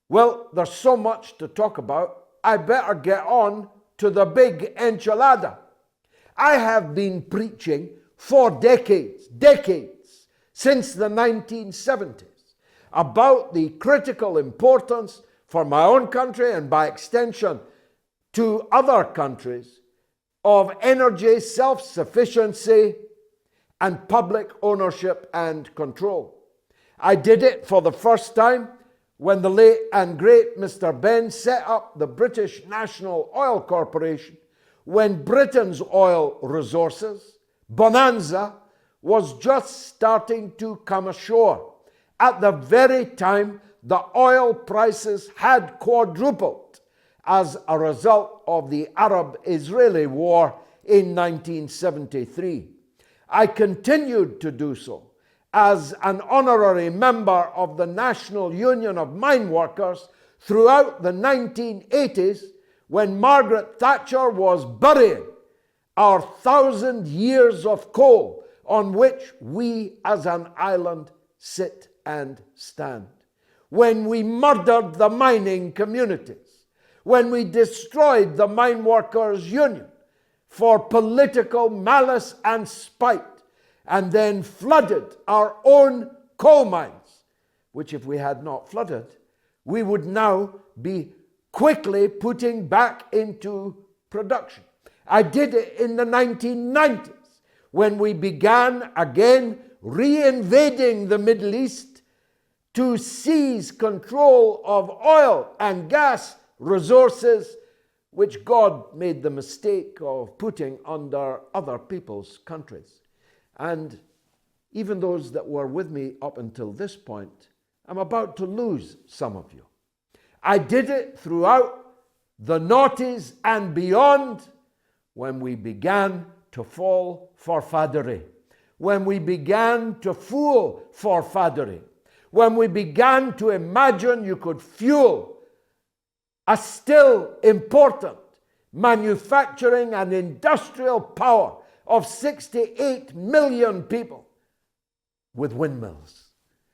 Well, there's so much to talk about, I better get on to the big enchilada. I have been preaching for decades, since the 1970s, about the critical importance for my own country and by extension to other countries of energy self-sufficiency and public ownership and control. I did it for the first time when the late and great Mr. Benn set up the British National Oil Corporation, when Britain's oil resources, bonanza, was just starting to come ashore, at the very time the oil prices had quadrupled as a result of the Arab-Israeli War in 1973. I continued to do so as an honorary member of the National Union of Mineworkers throughout the 1980s, when Margaret Thatcher was burying our 1,000 years of coal on which we as an island sit and stand. When we murdered the mining communities, when we destroyed the Mineworkers Union for political malice and spite, and then flooded our own coal mines, which if we had not flooded, we would now be quickly putting back into production. I did it in the 1990s, when we began again reinvading the Middle East to seize control of oil and gas resources, which God made the mistake of putting under other people's countries. And even those that were with me up until this point, I'm about to lose some of you. I did it throughout the noughties and beyond, when we began to fall for faddery, when we began to fool for faddery, when we began to imagine you could fuel a still important manufacturing and industrial power of 68 million people with windmills.